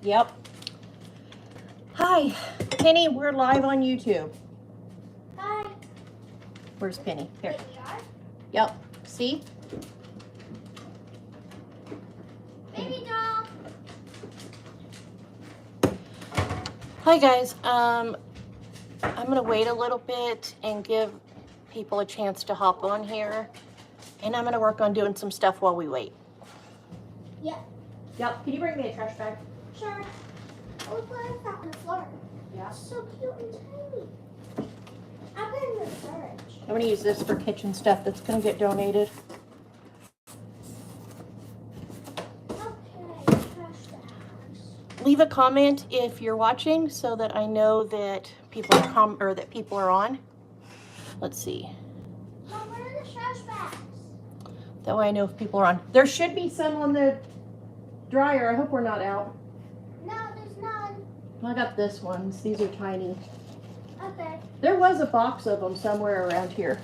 Yep. Hi, Penny, we're live on YouTube. Hi. Where's Penny? Here. Yep. See? Baby doll. Hi guys. I'm gonna wait a little bit and give people a chance to hop on here. And I'm gonna work on doing some stuff while we wait. Yep. Yep. Can you bring me a trash bag? Sure. Oh, look what I found on the floor. Yeah. So cute and tiny. I'm in the fridge. I'm gonna use this for kitchen stuff that's gonna get donated. Okay, trash bags. Leave a comment if you're watching so that I know that people are that people are on. Let's see. Mom, where are the trash bags? That way I know if people are on. There should be some on the dryer. I hope we're not out. No, there's none. I got this ones. These are tiny. Okay. There was a box of them somewhere around here.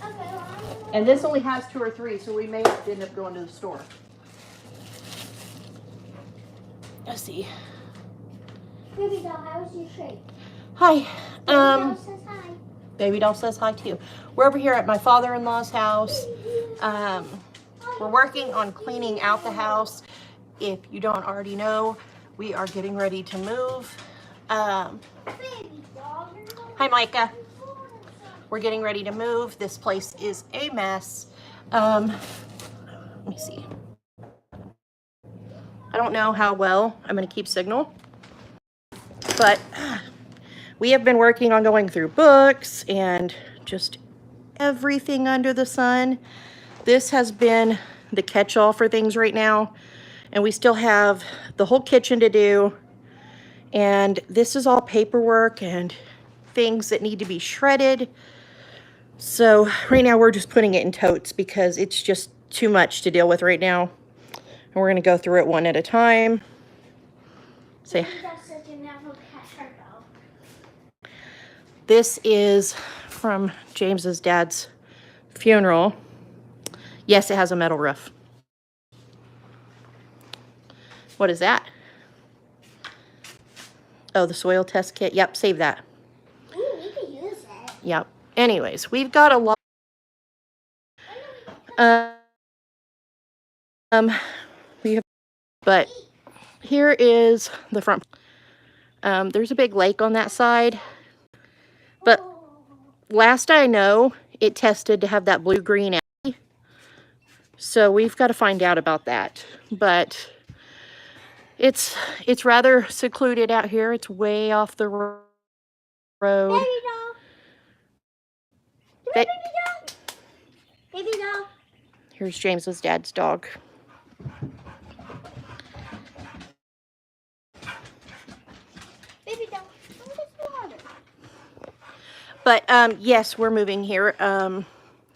Okay, well, And this only has 2 or 3, so we may have to end up going to the store. Let's see. Baby doll, how's your shape? Hi. Baby doll says hi. Baby doll says hi too. We're over here at my father-in-law's house. We're working on cleaning out the house. If you don't already know, we are getting ready to move. Baby doll, Hi, Micah. We're getting ready to move. This place is a mess. Let me see. I don't know how well I'm going to keep signal, but we have been working on going through books and just everything under the sun. This has been the catch-all for things right now, and we still have the whole kitchen to do, and this is all paperwork and things that need to be shredded. So right now we're just putting it in totes because it's just too much to deal with right now. And we're going to go through it one at a time. Say, this is from James's dad's funeral. Yes, it has a metal roof. What is that? Oh, the soil test kit. Yep, save that. Ooh, we could use it. Yep. Anyways, we've got a lot. We have, but here is the front. There's a big lake on that side, but last I know, it tested to have that blue-green algae. So we've got to find out about that. But it's rather secluded out here. It's way off the road. Baby doll. Baby doll. Baby doll. Here's James's dad's dog. Baby doll. Water. But yes, we're moving here.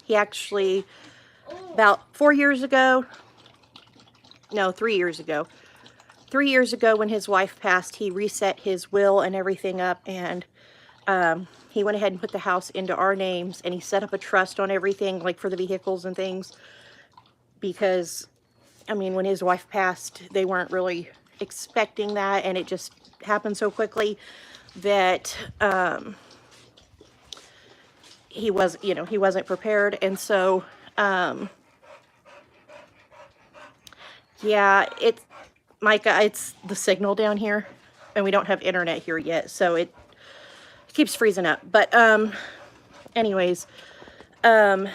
He actually, about 4 years ago, no, 3 years ago. 3 years ago when his wife passed, he reset his will and everything up, and he went ahead and put the house into our names, and he set up a trust on everything, like for the vehicles and things, because, I mean, when his wife passed, they weren't really expecting that, and it just happened so quickly that he wasn't prepared. And so yeah, Micah, it's the signal down here, and we don't have internet here yet, so it keeps freezing up. But anyways, we're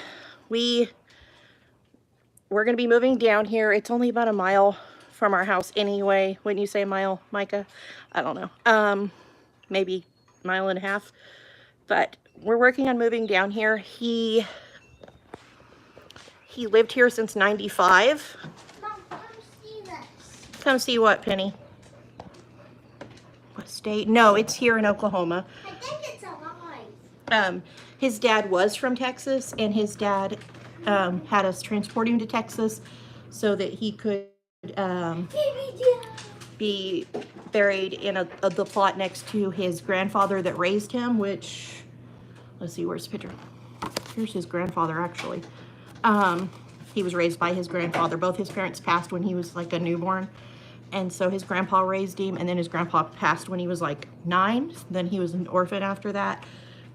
gonna be moving down here. It's only about a mile from our house anyway. Wouldn't you say a mile, Micah? I don't know. Maybe a mile and a half. But we're working on moving down here. He lived here since '95. Mom, come see this. Come see what, Penny? What state? No, it's here in Oklahoma. I think it's alive. His dad was from Texas, and his dad had us transport him to Texas so that he could be buried in the plot next to his grandfather that raised him, which, let's see, where's the picture? Here's his grandfather, actually. he was raised by his grandfather. Both his parents passed when he was like a newborn. And so his grandpa raised him, and then his grandpa passed when he was like 9. Then he was an orphan after that.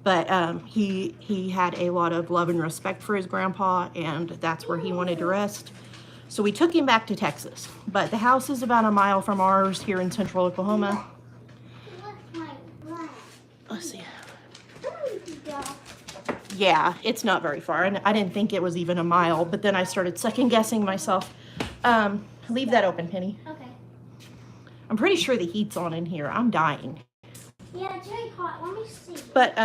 But he had a lot of love and respect for his grandpa, and that's where he wanted to rest. So we took him back to Texas. But the house is about a mile from ours here in central Oklahoma. Let's see. Yeah, it's not very far, and I didn't think it was even a mile, but then I started second guessing myself. Leave that open, Penny. Okay. I'm pretty sure the heat's on in here. I'm dying. Yeah, it's very hot. Let me see. But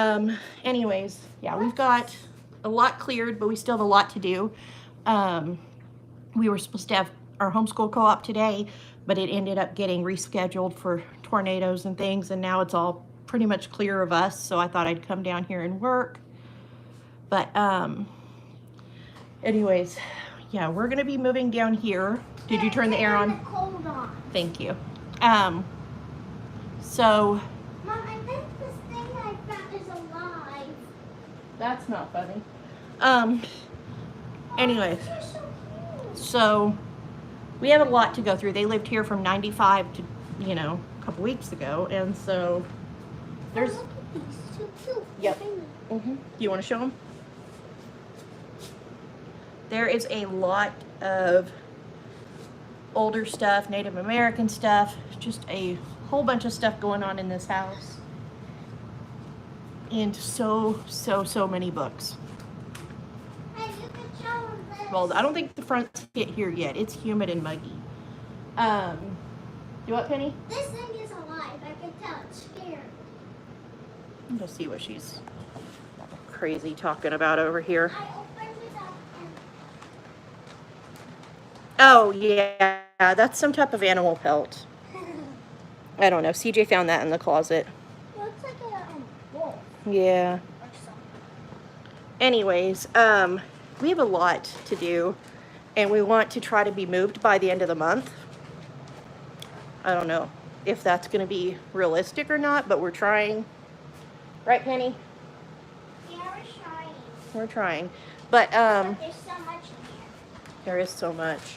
anyways, yeah, we've got a lot cleared, but we still have a lot to do. We were supposed to have our homeschool co-op today, but it ended up getting rescheduled for tornadoes and things, and now it's all pretty much clear of us, so I thought I'd come down here and work. But anyways, yeah, we're gonna be moving down here. Did you turn the air on? Cold on. Thank you. So Mom, I think this thing I found is alive. that's not funny. Anyways, They're so cute. so we have a lot to go through. They lived here from 95 to, you know, a couple weeks ago, and so there's. Oh, look at these. So cute. Yep. You want to show them? There is a lot of older stuff, Native American stuff, just a whole bunch of stuff going on in this house. And so many books. Hey, you can show them this. Well, I don't think the front's hit here yet. It's humid and muggy. You what, Penny? This thing is alive. I can tell. It's scared. Let's see what she's crazy talking about over here. I opened it up and Oh, yeah, that's some type of animal pelt. I don't know. CJ found that in the closet. looks like a wolf Yeah. or something. Anyways, we have a lot to do, and we want to try to be moved by the end of the month. I don't know if that's going to be realistic or not, but we're trying. Right, Penny? Yeah, we're trying. We're trying. But But there's so much in here. there is so much.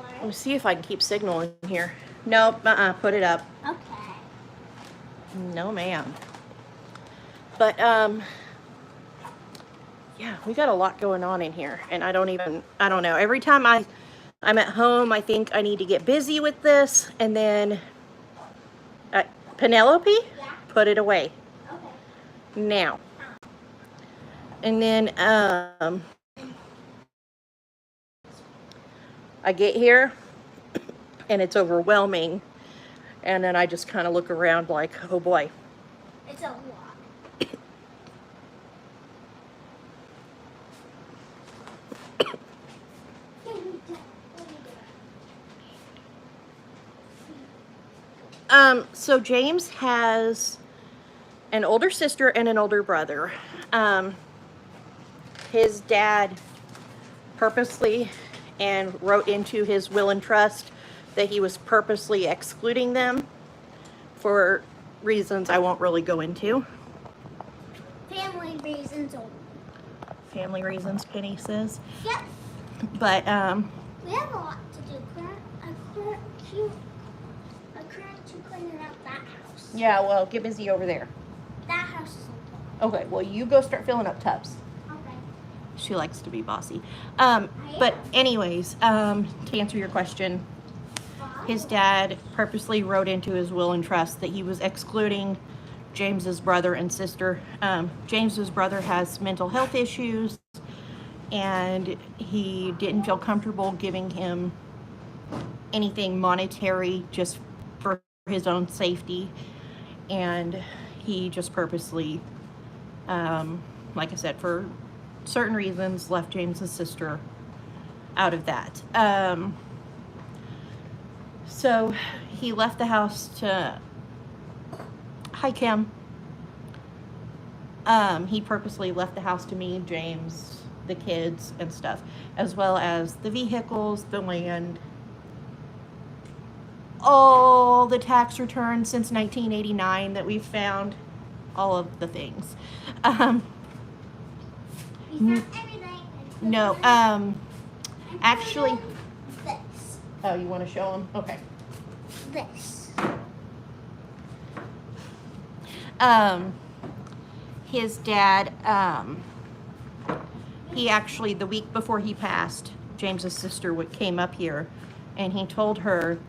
Let me Why? see if I can keep signal in here. Nope, put it up. Okay. No, ma'am. But, yeah, we got a lot going on in here, and I don't know. Every time I'm at home, I think I need to get busy with this, and then, Penelope, Yeah. put it away Okay. now. And then, I get here, and it's overwhelming, and then I just kind of look around like, oh boy. It's a lot. So James has an older sister and an older brother. His dad purposely and wrote into his will and trust that he was purposely excluding them for reasons I won't really go into. Family reasons only. Family reasons, Penny says. Yep. But, We have a lot to do. I'm currently cleaning out that house. yeah, well, get busy over there. That house is okay. Okay, well, you go start filling up tubs. Okay. She likes to be bossy. But anyways, to answer your question, his dad purposely wrote into his will and trust that he was excluding James's brother and sister. James's brother has mental health issues, and he didn't feel comfortable giving him anything monetary just for his own safety, and he just purposely, like I said, for certain reasons, left James's sister out of that. So he left the house to, hi Kim. He purposely left the house to me, James, the kids and stuff, as well as the vehicles, the land, all the tax returns since 1989 that we've found, all of the things. He's not everything. No, Actually, this. oh, you want to show them? Okay. This. His dad, he actually, the week before he passed, James's sister came up here, and he told her,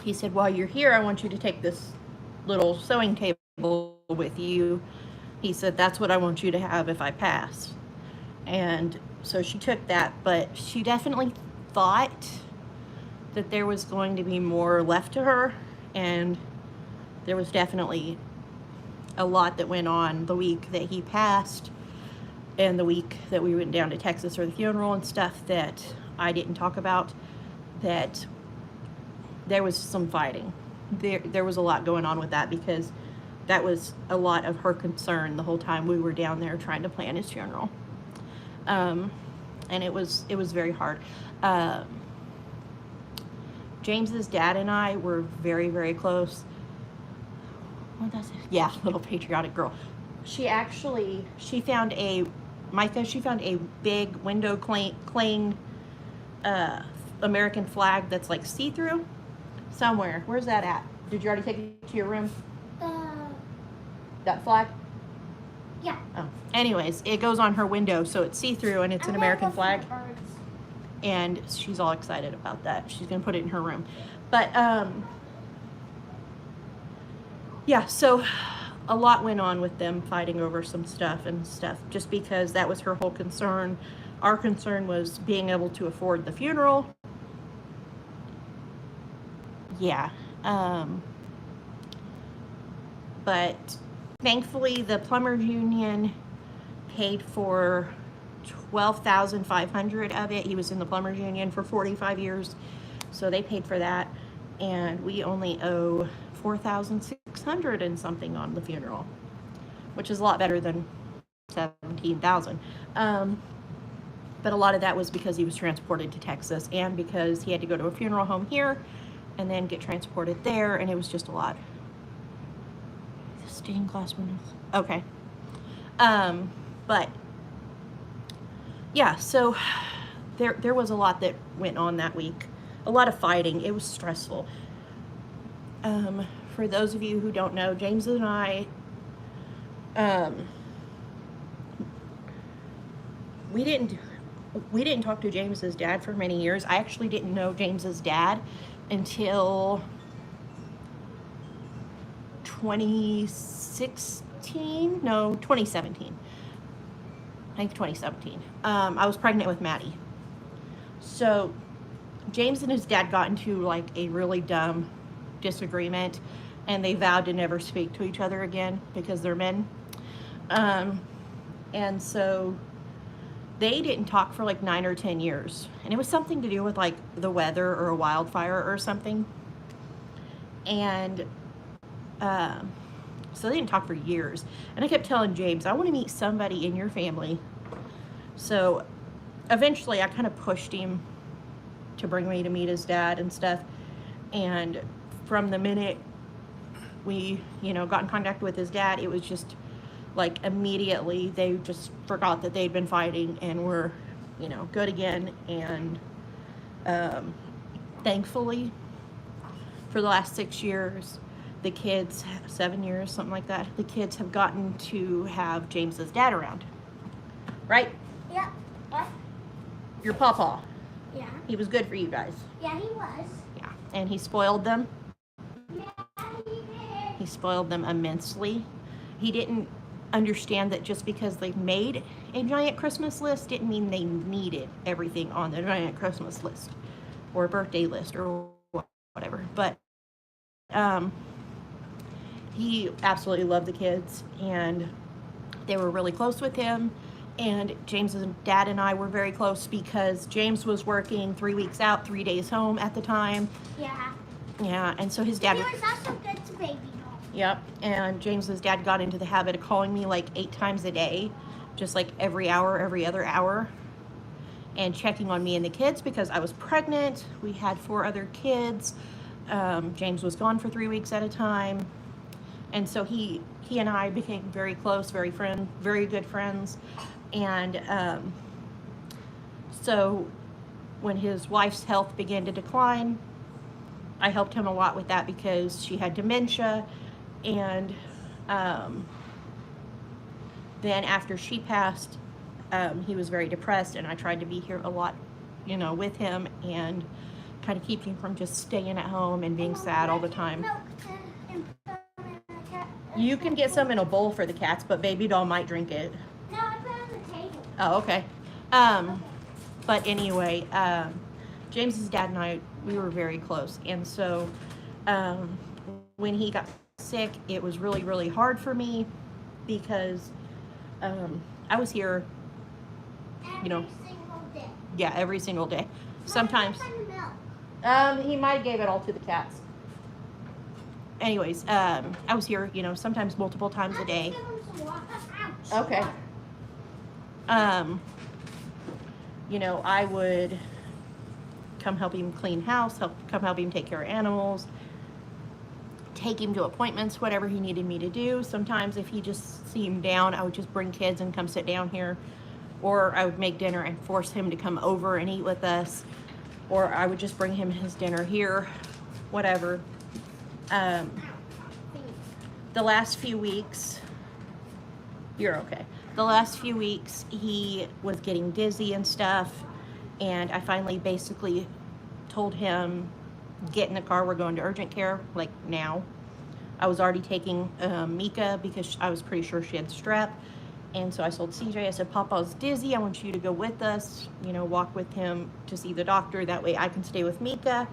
he said, while you're here, I want you to take this little sewing table with you. He said, that's what I want you to have if I pass. And so she took that, but she definitely thought that there was going to be more left to her, and there was definitely a lot that went on the week that he passed and the week that we went down to Texas for the funeral and stuff that I didn't talk about, that there was some fighting. There was a lot going on with that, because that was a lot of her concern the whole time we were down there trying to plan his funeral. And it was very hard. James's dad and I were very, very close. What does it? Yeah, little patriotic girl. She found a, Micah, she found a big window cling American flag that's like see-through somewhere. Where's that at? Did you already take it to your room? That flag? Yeah. Oh. Anyways, it goes on her window, so it's see-through, and it's an American flag. And she's all excited about that. She's gonna put it in her room. But yeah, so a lot went on with them fighting over some stuff, just because that was her whole concern. Our concern was being able to afford the funeral. Yeah. But thankfully, the plumbers union paid for $12,500 of it. He was in the plumbers union for 45 years, so they paid for that, and we only owe $4,600 and something on the funeral, which is a lot better than $17,000. But a lot of that was because he was transported to Texas, and because he had to go to a funeral home here and then get transported there, and it was just a lot. The stained glass windows. Okay. But yeah, so there was a lot that went on that week. A lot of fighting. It was stressful. For those of you who don't know, James and I, we didn't talk to James's dad for many years. I actually didn't know James's dad until 2017. I think 2017. I was pregnant with Maddie. So James and his dad got into like a really dumb disagreement, and they vowed to never speak to each other again because they're men. And so they didn't talk for like 9 or 10 years. And it was something to do with like the weather or a wildfire or something. And so they didn't talk for years. And I kept telling James, I want to meet somebody in your family. So eventually I kind of pushed him to bring me to meet his dad and stuff. And from the minute we, got in contact with his dad, it was just like immediately they just forgot that they'd been fighting and were, good again. And thankfully, for the last 6 years, the kids, 7 years, something like that, the kids have gotten to have James's dad around. Right? Yeah. What? Your pawpaw. Yeah. He was good for you guys. Yeah, he was. Yeah. And he spoiled them. Yeah, he did. He spoiled them immensely. He didn't understand that just because they made a giant Christmas list didn't mean they needed everything on the giant Christmas list or birthday list or whatever. But he absolutely loved the kids, and they were really close with him. And James's dad and I were very close because James was working 3 weeks out, 3 days home at the time. Yeah. Yeah, and so his dad... He was also good to baby doll. Yep, and James's dad got into the habit of calling me like 8 times a day, just like every hour, every other hour, and checking on me and the kids because I was pregnant. We had 4 other kids. James was gone for 3 weeks at a time. And so he and I became very close, very good friends. And so when his wife's health began to decline, I helped him a lot with that because she had dementia. And then after she passed, he was very depressed, and I tried to be here a lot, you know, with him and kind of keep him from just staying at home and being sad all the time. You can get some in a bowl for the cats, but Baby Doll might drink it. No, I put it on the table. Oh, okay. But anyway, James's dad and I, we were very close. And so when he got sick, it was really, really hard for me because I was here, you know, Every single day. yeah, every single day. Sometimes, What kind of milk? he might have gave it all to the cats. Anyways, I was here, you know, sometimes multiple times a day. I'll just give him some water. Ouch. Okay. You know, I would come help him clean house, come help him take care of animals, take him to appointments, whatever he needed me to do. Sometimes if he just seemed down, I would just bring kids and come sit down here, or I would make dinner and force him to come over and eat with us, or I would just bring him his dinner here, whatever. The last few weeks, you're okay. The last few weeks, he was getting dizzy and stuff, and I finally basically told him, get in the car, we're going to urgent care, like now. I was already taking Mika because I was pretty sure she had strep, and so I told CJ, I said, Papa's dizzy, I want you to go with us, you know, walk with him to see the doctor, that way I can stay with Mika.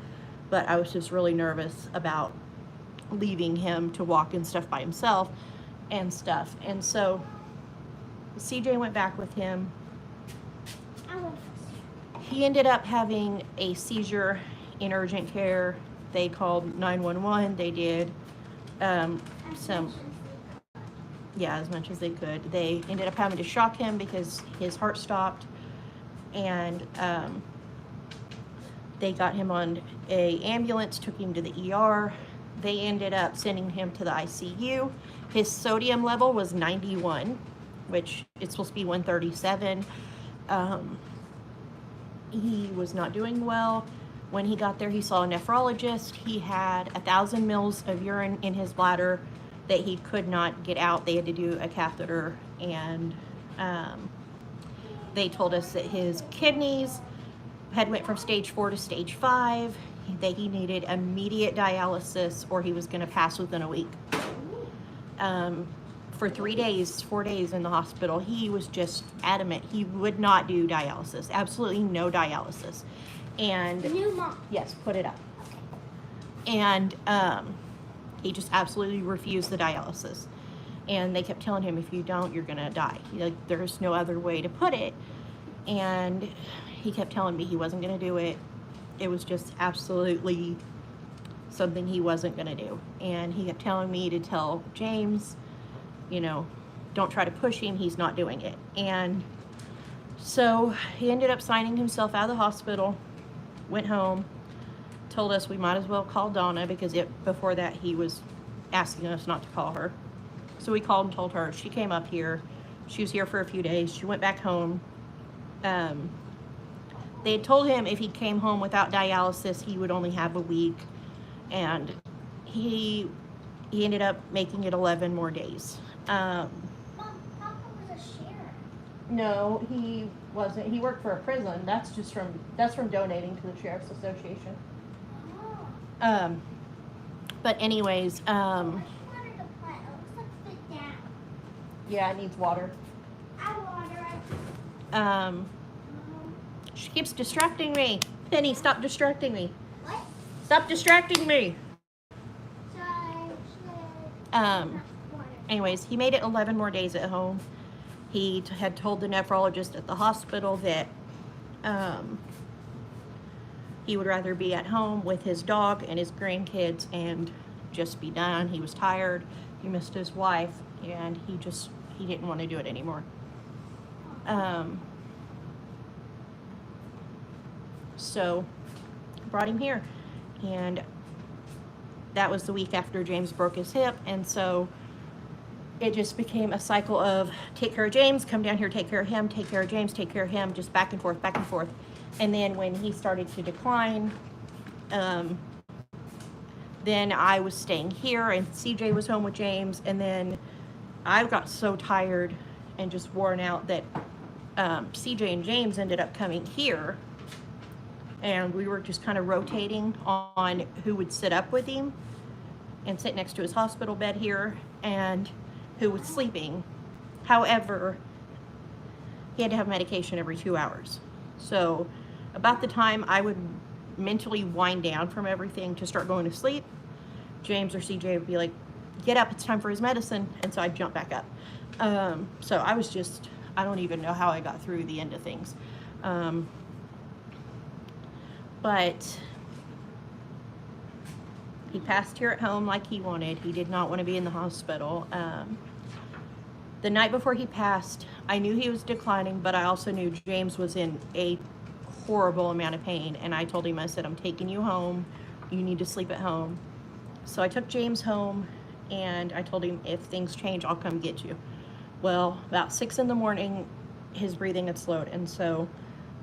But I was just really nervous about leaving him to walk and stuff by himself and stuff. And so CJ went back with him. I want He ended up having a seizure in urgent care. They called 911. They did some, yeah, as much as they could. They ended up having to shock him because his heart stopped, and they got him on a ambulance, took him to the ER. They ended up sending him to the ICU. His sodium level was 91, which it's supposed to be 137. He was not doing well. When he got there, he saw a nephrologist. He had 1,000 mils of urine in his bladder that he could not get out. They had to do a catheter, and they told us that his kidneys had went from stage 4 to stage 5, that he needed immediate dialysis or he was going to pass within a week. For 3 days, 4 days in the hospital, he was just adamant he would not do dialysis. Absolutely no dialysis. And new mom. yes, put it up. And he just absolutely refused the dialysis. And they kept telling him, if you don't, you're gonna die. Like, there's no other way to put it. And he kept telling me he wasn't gonna do it. It was just absolutely something he wasn't gonna do. And he kept telling me to tell James, you know, don't try to push him, he's not doing it. And so he ended up signing himself out of the hospital, went home, told us we might as well call Donna because before that he was asking us not to call her. So we called and told her. She came up here. She was here for a few days. She went back home. They had told him if he came home without dialysis, he would only have a week. And he ended up making it 11 more days. Mom, Papa was a sheriff. No, he wasn't. He worked for a prison. That's from donating to the Sheriff's Association. Oh. But anyways, I wanted to plant. It looks like fit down. yeah, it needs water. I water it. She keeps distracting me. Penny, stop distracting me. What? Stop distracting me. Water. Anyways, he made it 11 more days at home. He had told the nephrologist at the hospital that he would rather be at home with his dog and his grandkids and just be done. He was tired. He missed his wife, and he didn't want to do it anymore. So brought him here, and that was the week after James broke his hip, and so it just became a cycle of take care of James, come down here, take care of him, take care of James, take care of him, just back and forth, back and forth. And then when he started to decline, then I was staying here and CJ was home with James. And then I got so tired and just worn out that CJ and James ended up coming here. And we were just kind of rotating on who would sit up with him and sit next to his hospital bed here and who was sleeping. However, he had to have medication every 2 hours. So about the time I would mentally wind down from everything to start going to sleep, James or CJ would be like, get up, it's time for his medicine. And so I'd jump back up. So I was just, I don't even know how I got through the end of things. But he passed here at home like he wanted. He did not want to be in the hospital. The night before he passed, I knew he was declining, but I also knew James was in a horrible amount of pain. And I told him, I said, I'm taking you home. You need to sleep at home. So I took James home and I told him, if things change, I'll come get you. Well, about 6 in the morning, his breathing had slowed. And so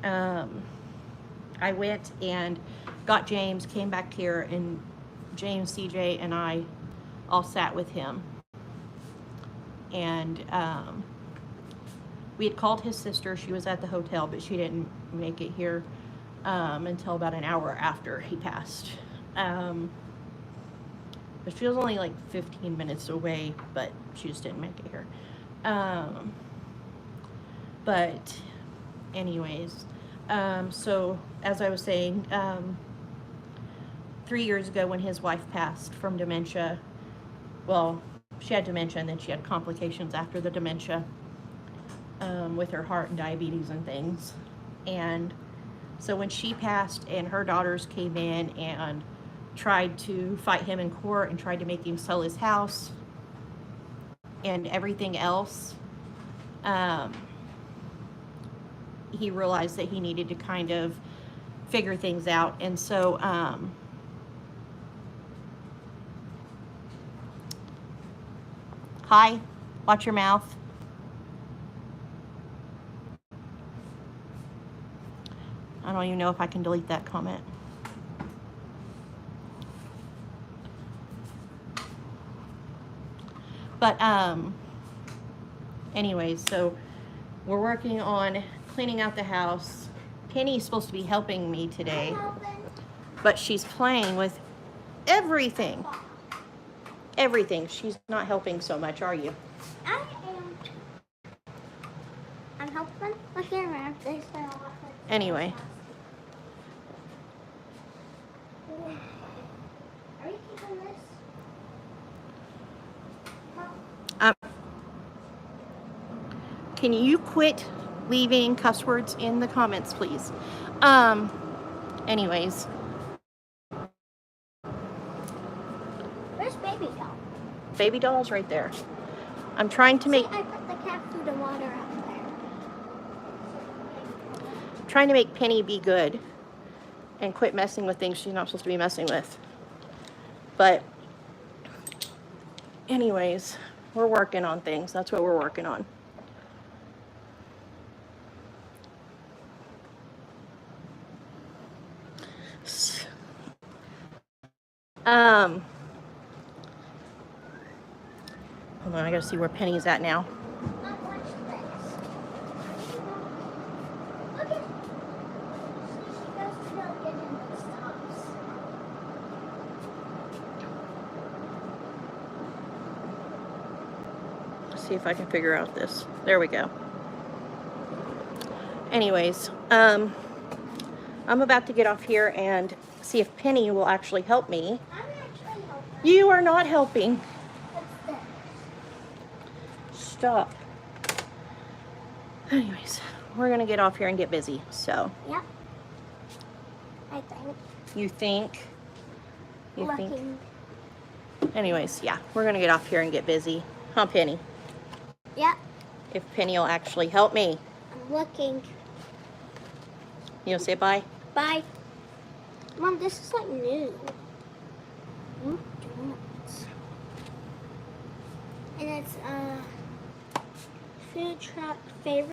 I went and got James, came back here, and James, CJ, and I all sat with him. And we had called his sister. She was at the hotel, but she didn't make it here until about an hour after he passed. But she was only like 15 minutes away, but she just didn't make it here. But anyways, so as I was saying, 3 years ago when his wife passed from dementia, well, she had dementia and then she had complications after the dementia with her heart and diabetes and things. And so when she passed and her daughters came in and tried to fight him in court and tried to make him sell his house and everything else, he realized that he needed to kind of figure things out. And so hi, watch your mouth. I don't even know if I can delete that comment. But anyways, so we're working on cleaning out the house. Penny's supposed to be helping me today, but she's playing with everything. Everything. She's not helping so much, are you? I am. I'm helping. Look here, Anyway. Are you keeping this? Can you quit leaving cuss words in the comments, please? Anyways. Where's baby doll? Baby doll's right there. I'm trying to make... See, I put the cat food and water out there. I'm trying to make Penny be good and quit messing with things she's not supposed to be messing with. But anyways, we're working on things. That's what we're working on. Hold on, I gotta see where Penny's at now. Watch this. Look at. She goes to get in and stops. Let's see if I can figure out this. There we go. Anyways, I'm about to get off here and see if Penny will actually help me. I'm actually helping. You are not helping. What's this? Stop. Anyways, we're gonna get off here and get busy. So. Yep. I think. You think? You Looking. think? Anyways, yeah, we're gonna get off here and get busy. Huh, Penny? Yep. If Penny will actually help me. I'm looking. You wanna say bye? Bye. Mom, this is like new. Donuts. And it's food truck favorite.